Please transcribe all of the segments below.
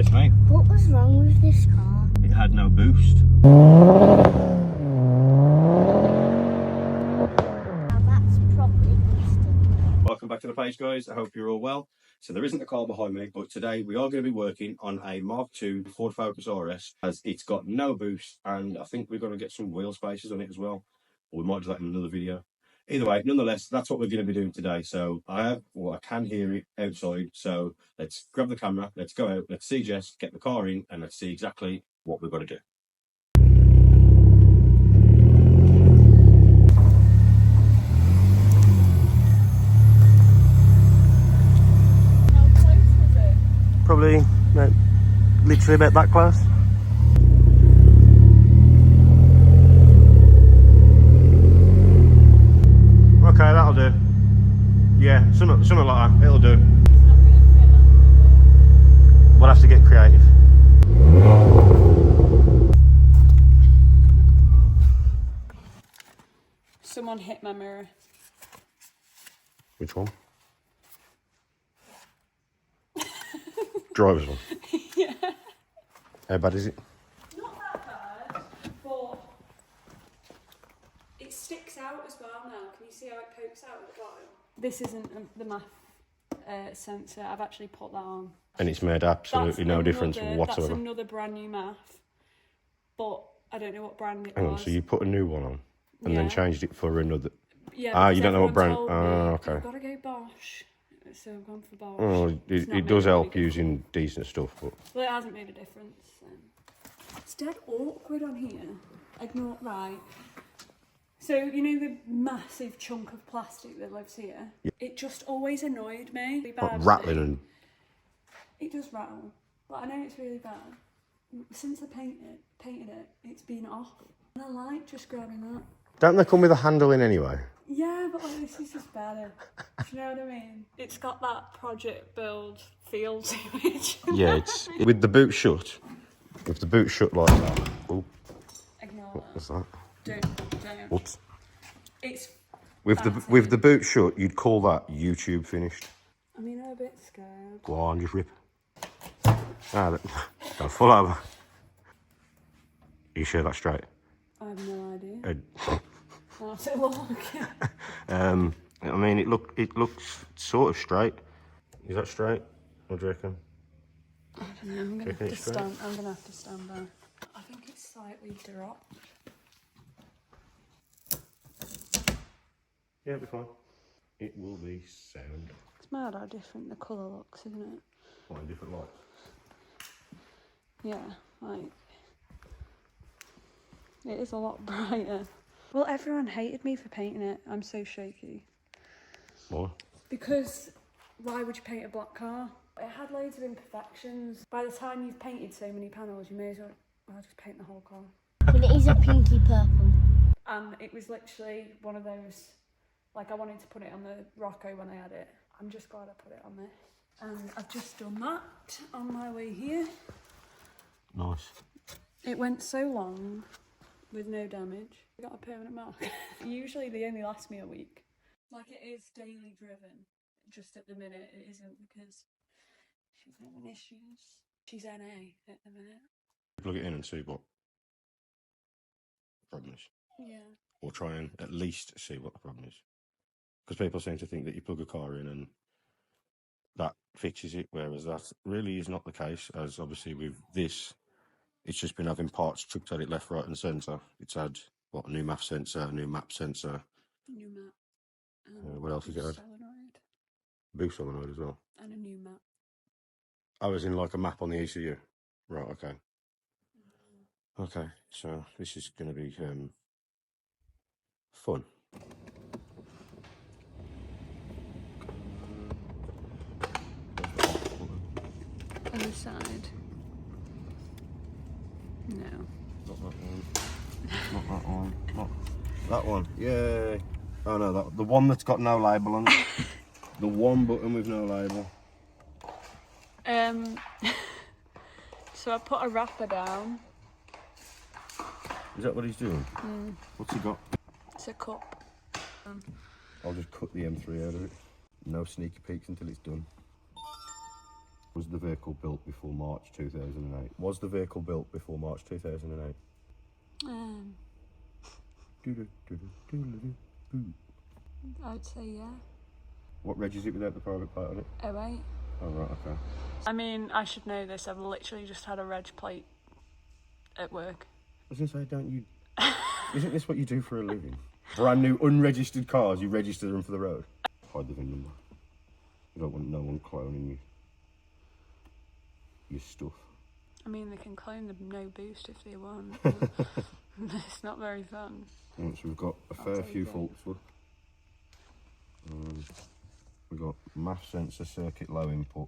Yes, mate. What was wrong with this car? It had no boost. Now that's properly boosted. Welcome back to the page, guys. I hope you're all well. So there isn't a car behind me, but today we are going to be working on a Mk2 Ford Focus RS, as it's got no boost, and I think we're going to get some wheel spaces on it as well. Or we might do that in another video. Either way, nonetheless, that's what we're going to be doing today. So I can hear it outside. So let's grab the camera, let's go out, let's see Jess, get the car in, and let's see exactly what we've got to do. Probably, no, literally about that close. Okay, that'll do. Yeah, something like that. It'll do. We'll have to get creative. Someone hit my mirror. Which one? Driver's one. Yeah. How bad is it? Not that bad, but it sticks out as well now. Can you see how it pokes out at the bottom? This isn't the math sensor. I've actually put that on. And it's made absolutely no difference whatsoever. That's another brand new math, but I don't know what brand it Hang was. on, so you put a new one on and then changed it for another. Yeah. You don't know what brand. Okay. Okay. You've got to go Bosch. So I've gone for Bosch. Oh, it does help using decent stuff, but. Well, it hasn't made a difference. It's dead awkward on here. Ignore right. So you know the massive chunk of plastic that lives here. Yeah. It just always annoyed me. Really Like badly. rattling and. It does rattle, but I know it's really bad. Since I painted it, it's been off. And I like just grabbing that. Don't they come with a handle in anyway? Yeah, but like this is just better. Do you know what I mean? It's got that project build feel to it. Yeah, it's with the boot shut. With the boot shut like that. Oh, Ignore what's that. that? Don't. Whoops. It's With the boot shut, you'd call that YouTube finished. I mean, I'm a bit scared. Go on, just rip. Go full over. You sure that's straight? I have no idea. How's it look? I mean, it looks sort of straight. Is that straight? What do you reckon? I don't know. I'm gonna have to stand by. I think it's slightly dropped. Yeah, it'll be fine. It will be sound. It's mad how different the colour looks, isn't it? Quite a different light. Yeah, like it is a lot brighter. Well, everyone hated me for painting it. I'm so shaky. Why? Because why would you paint a black car? It had loads of imperfections. By the time you've painted so many panels, you may as well just paint the whole car. But it is a pinky purple. And it was literally one of those, like I wanted to put it on the Rocco when I had it. I'm just glad I put it on this. And I've just done that on my way here. Nice. It went so long with no damage. I got a permanent mark. Usually they only last me a week. Like it is daily driven. Just at the minute it isn't because she's having issues. She's NA at the minute. Plug it in and see what the problem is. Yeah. Or try and at least see what the problem is. Because people seem to think that you plug a car in and that fixes it, whereas that really is not the case, as obviously with this, it's just been having parts chucked at it left, right and centre. It's had, what, a new math sensor, a new map sensor. New map. What else has it had? Solenoid. Boost solenoid as well. And a new map. Oh, as in like a map on the ECU? Right, okay. Okay, so this is going to be fun. Other side. No. Not that one. Not that one. Not that one. Yay. Oh no, the one that's got no label on it. The one button with no label. So I put a wrapper down. Is that what he's doing? What's he got? It's a cup. I'll just cut the M3 out of it. No sneaky peeks until it's done. Was the vehicle built before March 2008? Was the vehicle built before March 2008? I'd say yeah. What reg is it without the private plate on it? 08. Oh, right, okay. I mean, I should know this. I've literally just had a reg plate at work. I was going to say, don't you... Isn't this what you do for a living? Brand new unregistered cars, you register them for the road. Hide the VIN number. You don't want no one cloning your stuff. I mean, they can clone the no boost if they want. It's not very fun. So we've got a fair few faults. We've got MAF sensor circuit low input,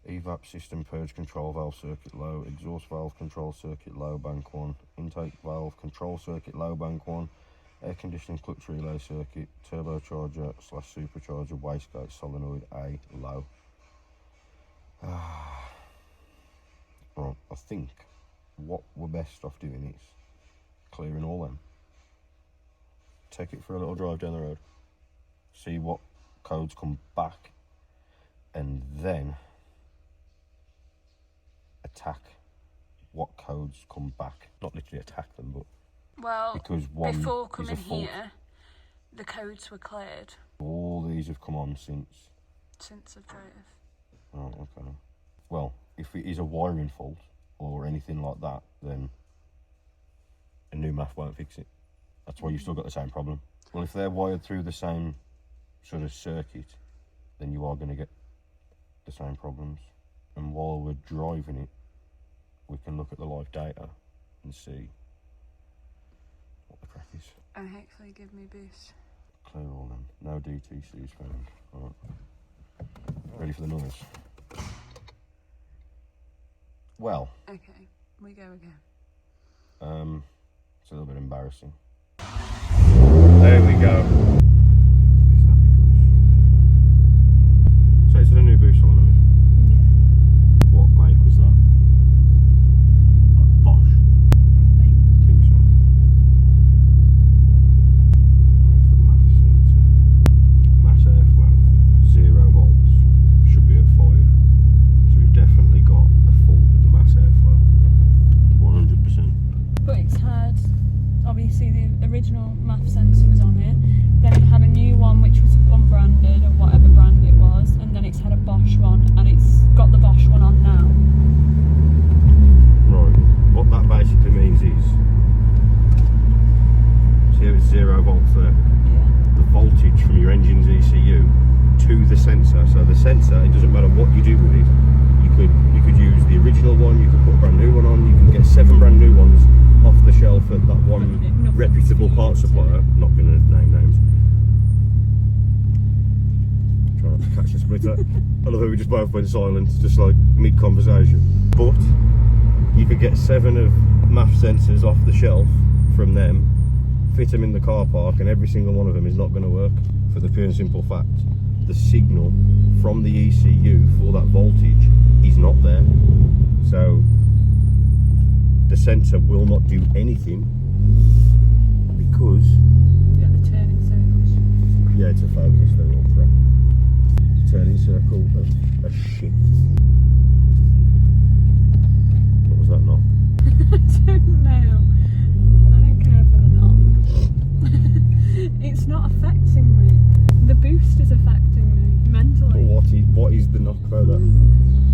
evap system purge control valve circuit low, exhaust valve control circuit low bank 1, intake valve control circuit low bank 1, air conditioning clutch relay circuit, turbocharger / supercharger wastegate solenoid A low. Right, I think what we're best off doing is clearing all them, take it for a little drive down the road, see what codes come back, and then attack what codes come back. Not literally attack them, but because one before is coming a fault. here, the codes were cleared. All these have come on since I drove. Oh, okay. Well, if it is a wiring fault or anything like that, then a new MAF won't fix it. That's why you've still got the same problem. Well, if they're wired through the same sort of circuit, then you are going to get the same problems. And while we're driving it, we can look at the live data and see what the crack is. And hopefully give me boost. Clear all them. No DTCs found. All right. Ready for the noise? Well. Okay, we go again. It's a little bit embarrassing. There we go. So it's a new boost on it. Yeah. What make was that? Bosch. I think so. Where's the MAF sensor? Mass airflow, 0 volts. Should be at 5. So we've definitely got a fault with the mass airflow. 100%. But it's had, obviously the original MAF sensor was on it, then it had a new one which was unbranded or whatever brand it was, and then it's had a Bosch one, and it's got the Bosch one on now. Right, what that basically means is, see how it's 0 volts there? Yeah. The voltage from your engine's ECU to the sensor, so the sensor, it doesn't matter what you do with it, you could use the original one, you could put a brand new one on, you can get 7 brand new ones off the shelf at that one reputable parts supplier. Not going to name names. Try not to catch the splitter. I love how we just both went silent, just like mid-conversation. But you could get 7 of MAF sensors off the shelf from them, fit them in the car park, and every single one of them is not going to work for the pure and simple fact the signal from the ECU for that voltage is not there. So the sensor will not do anything because The turning circles. yeah, it's a focus, they're all crap. Turning circle of shit. What was that knock? I don't know. I don't care for the knock. It's not affecting me. The boost is affecting me mentally. But what is the knock about that?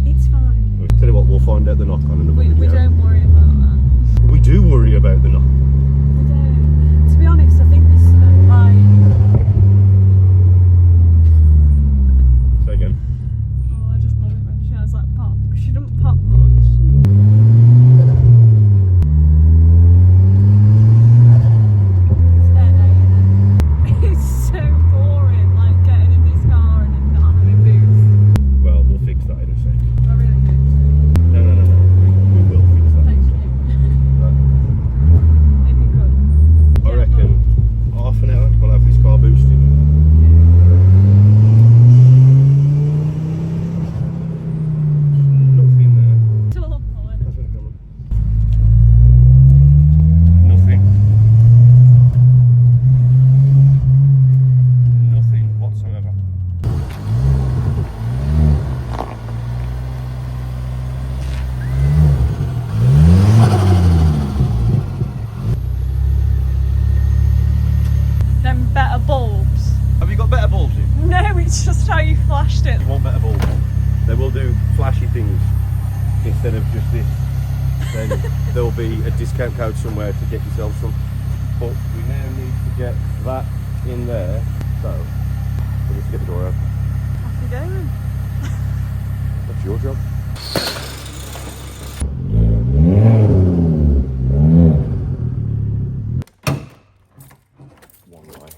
It's fine. Tell you what, we'll find out the knock on another video. We don't worry about that. We do worry about the knock. We don't. To be honest, I think this like. Say again. Oh, I just love it when she has like pop. She doesn't pop much. It's so boring, like getting in this car and then not having boost. Well, we'll fix that in a sec. I really hope so. No. We will fix that. Thank you. things instead of just this, then there'll be a discount code somewhere to get yourself some. But we now need to get that in there, so we need to get the door out. Off we go then. That's your job. One way.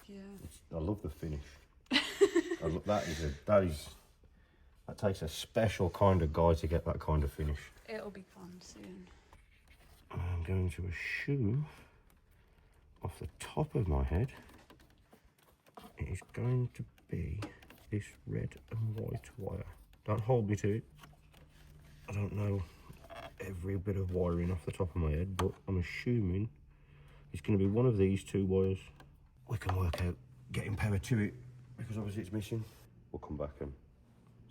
Yeah. I love the finish. That takes a special kind of guy to get that kind of finish. It'll be fun soon. I'm going to assume, off the top of my head, it is going to be this red and white wire. Don't hold me to it. I don't know every bit of wiring off the top of my head, but I'm assuming it's going to be one of these two wires. We can work out getting power to it, because obviously it's missing. We'll come back and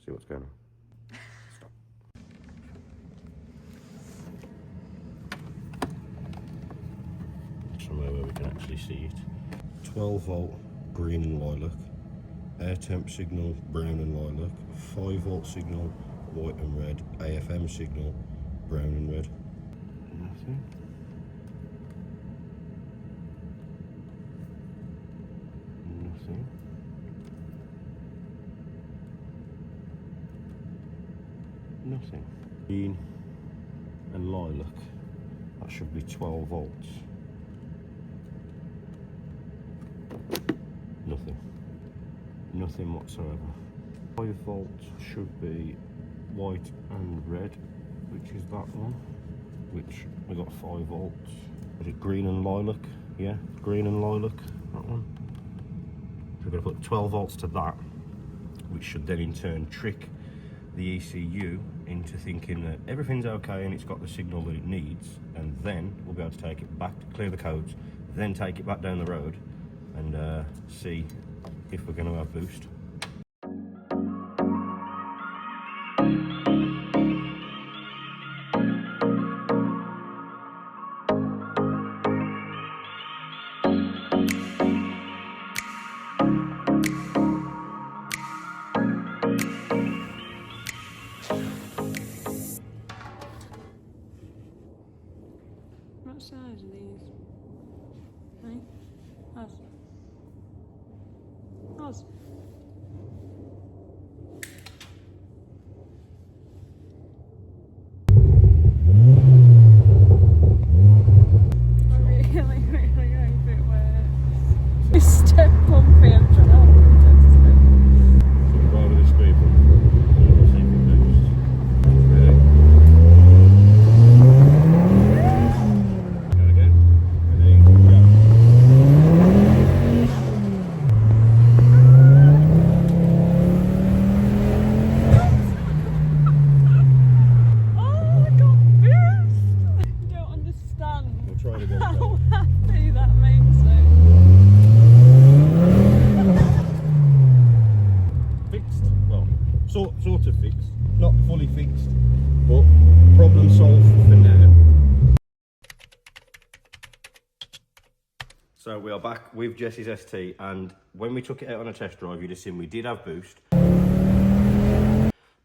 see what's going on. Stop. Somewhere where we can actually see it. 12 volt green and lilac, air temp signal brown and lilac, 5 volt signal white and red, AFM signal brown and red. Nothing. Nothing. Nothing. Green and lilac. That should be 12 volts. Nothing. Nothing whatsoever. 5 volts should be white and red, which is that one. Which we got 5 volts. Is it green and lilac? Yeah, green and lilac, that one. So we're going to put 12 volts to that, which should then in turn trick the ECU into thinking that everything's okay and it's got the signal that it needs, and then we'll be able to take it back to clear the codes, then take it back down the road and see if we're going to have boost. What size are these? Hey? Oz. Oz. I really, really hope it works. It's step bumpy, I'm trying to hold it down to step. Rather this people, we'll see if it boosts. Ready? Go again. Ready? Go. Oh, I got boost! You don't understand We'll try it again. how happy that makes me. Fixed? Well, sort of fixed. Not fully fixed, but problem solved for now. So we are back with Jess's ST, and when we took it out on a test drive, you'd have seen we did have boost.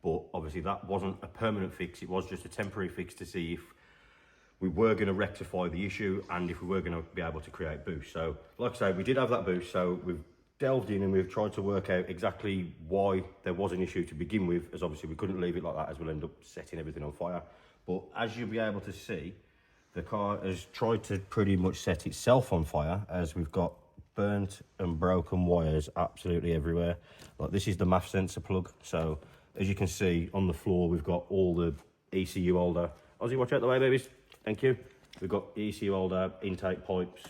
But obviously that wasn't a permanent fix, it was just a temporary fix to see if we were going to rectify the issue and if we were going to be able to create boost. So like I say, we did have that boost, so we've delved in and we've tried to work out exactly why there was an issue to begin with, as obviously we couldn't leave it like that, as we'll end up setting everything on fire. But as you'll be able to see, the car has tried to pretty much set itself on fire, as we've got burnt and broken wires absolutely everywhere. Like, this is the MAF sensor plug, so as you can see on the floor, we've got all the ECU holder. Ozzy, watch out the way, babies. Thank you. We've got ECU holder, intake pipes,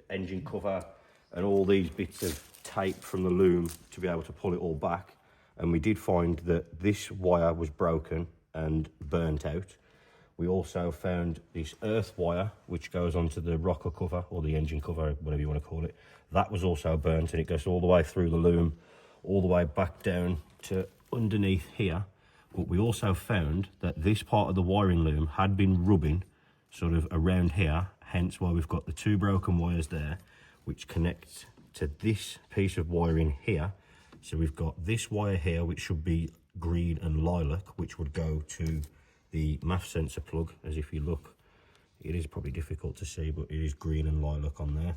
engine cover, and all these bits of tape from the loom to be able to pull it all back. And we did find that this wire was broken and burnt out. We also found this earth wire, which goes onto the rocker cover, or the engine cover, whatever you want to call it. That was also burnt, and it goes all the way through the loom, all the way back down to underneath here. But we also found that this part of the wiring loom had been rubbing sort of around here, hence why we've got the 2 broken wires there, which connect to this piece of wiring here, So we've got this wire here, which should be green and lilac, which would go to the MAF sensor plug. As if you look, it is probably difficult to see, but it is green and lilac on there.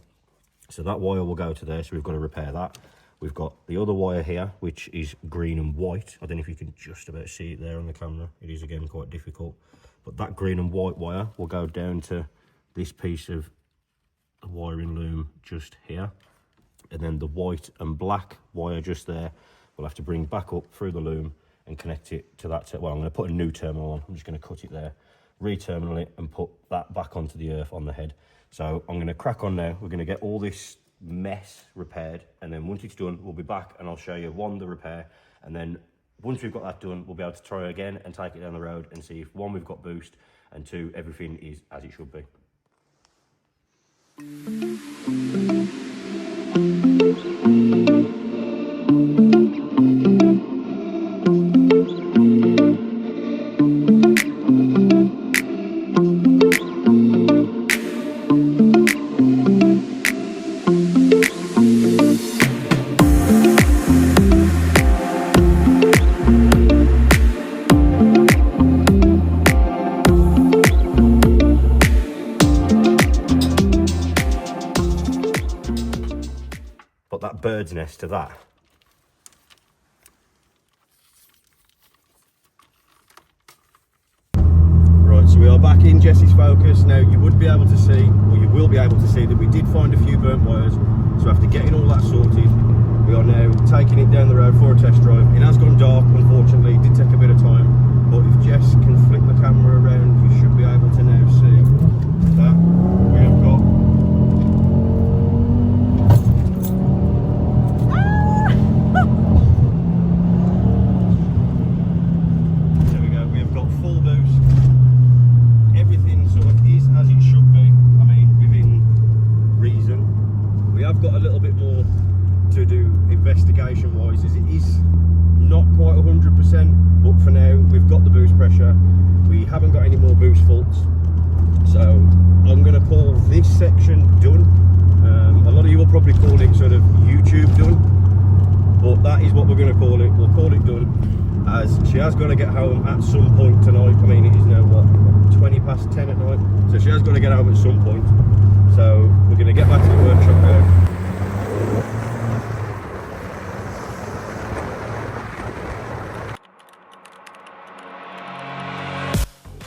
So that wire will go to there, so we've got to repair that. We've got the other wire here, which is green and white. I don't know if you can just about see it there on the camera. It is, again, quite difficult. But that green and white wire will go down to this piece of the wiring loom just here. And then the white and black wire just there, we'll have to bring back up through the loom and connect it to that. Well, I'm going to put a new terminal on. I'm just going to cut it there, re-terminal it, and put that back onto the earth on the head. So I'm going to crack on now. We're going to get all this mess repaired, and then once it's done, we'll be back and I'll show you, one, the repair, and then once we've got that done, we'll be able to try again and take it down the road and see if, one, we've got boost, and two, everything is as it should be. That bird's nest to that. Right, so we are back in Jess's focus. Now you would be able to see, or you will be able to see, that we did find a few burnt wires. So after getting all that sorted, we are now taking it down the road for a test drive. It has gone dark, unfortunately. It did take a bit of time, but if Jess can flick the camera around, you should be able to now see that we have got got a little bit more to do investigation wise, as it is not quite 100%, but for now we've got the boost pressure, we haven't got any more boost faults, so I'm going to call this section done. A lot of you will probably call it sort of YouTube done, but that is what we're going to call it. We'll call it done, as she has got to get home at some point tonight. I mean, it is now what, 20 past 10 at night, so she has got to get home at some point. So we're going to get back to the workshop now.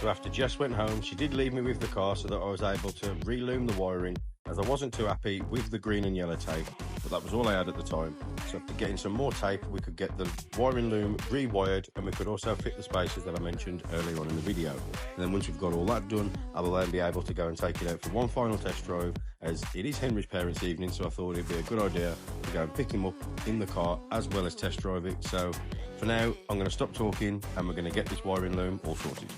So after Jess went home, she did leave me with the car so that I was able to re-loom the wiring, as I wasn't too happy with the green and yellow tape, but that was all I had at the time. So after getting some more tape, we could get the wiring loom rewired, and we could also fit the spaces that I mentioned earlier on in the video. And then once we've got all that done, I will then be able to go and take it out for one final test drive, as it is Henry's parents' evening, so I thought it'd be a good idea to go and pick him up in the car as well as test drive it. So for now, I'm going to stop talking and we're going to get this wiring loom all sorted.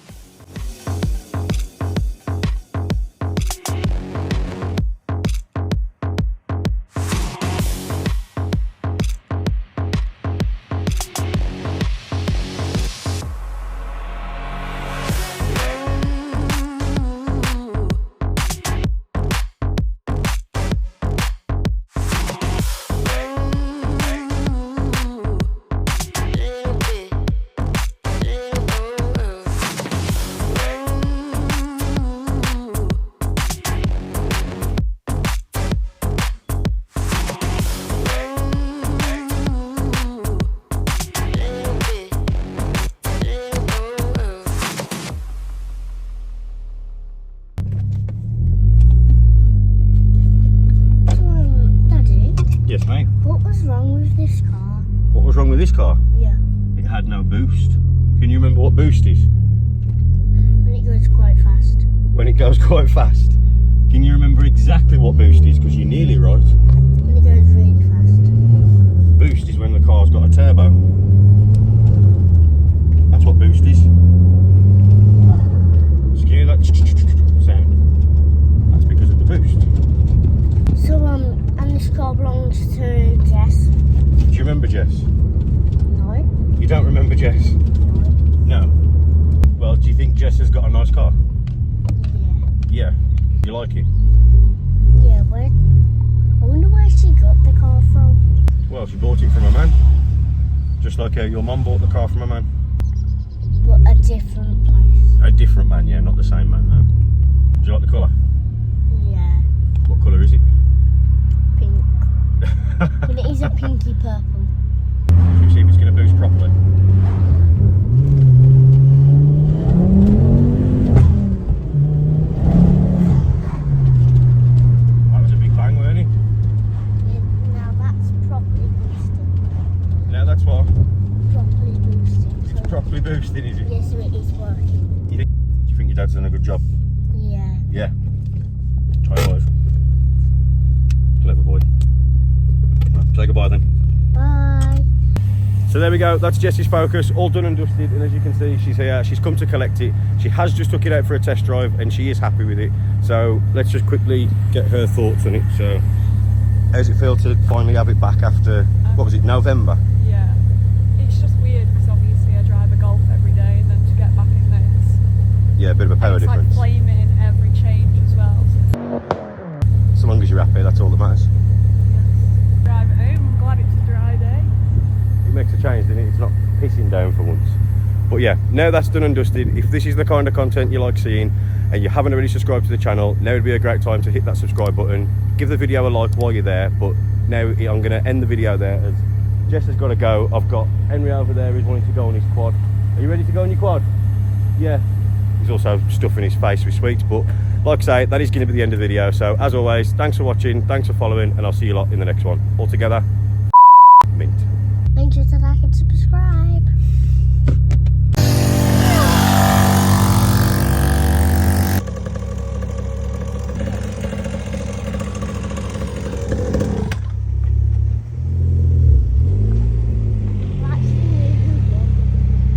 Yes, mate. What was wrong with this car? What was wrong with this car? Yeah. It had no boost. Can you remember what boost is? When it goes quite fast. When it goes quite fast. Can you remember exactly what boost is? Because you're nearly right. When it goes really fast. Boost is when the car's got a turbo. That's what boost is. So can you hear that sound? That's because of the boost. So, and this car belongs to Jess? Do you remember Jess? No. You don't remember Jess? No. No. Well, do you think Jess has got a nice car? Yeah. Yeah. You like it? Yeah, where? I wonder where she got the car from. Well, she bought it from a man. Just like your mum bought the car from a man. But a different place. A different man, yeah, not the same man, no. Do you like the colour? Yeah. What colour is it? Pink. But it is a pinky purple. Should we see if it's going to boost properly? That was a big bang, weren't it? Yeah, now that's properly boosted. Now that's what? Properly boosted. It's properly boosting, is it? Yes, so it is working. Do you think your dad's done a good job? Yeah. Yeah. High five. Clever boy. Right, say goodbye then. Bye. So there we go, that's Jess's Focus, all done and dusted, and as you can see, she's here, she's come to collect it. She has just took it out for a test drive and she is happy with it. So let's just quickly get her thoughts on it. So how does it feel to finally have it back after, what was it, November? Yeah, it's just weird because obviously I drive a Golf every day, and then to get back in this. Yeah, a bit of a power it's difference. Like flaming every change as well. So. So long as you're happy, that's all that matters. Yes. Drive it home, I'm glad it's a dry day. It makes a change, doesn't it? It's not pissing down for once. But yeah, now that's done and dusted. If this is the kind of content you like seeing and you haven't already subscribed to the channel, now would be a great time to hit that subscribe button. Give the video a like while you're there. But now I'm going to end the video there as Jess has got to go. I've got Henry over there who's wanting to go on his quad. Are you ready to go on your quad? Yeah. He's also stuffing his face with sweets. But like I say, that is going to be the end of the video. So as always, thanks for watching, thanks for following, and I'll see you lot in the next one. All together, mint. Make sure to like and subscribe.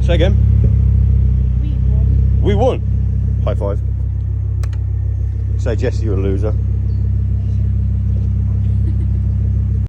Say again. We won. We won. High five. Say, Jess, you're a loser.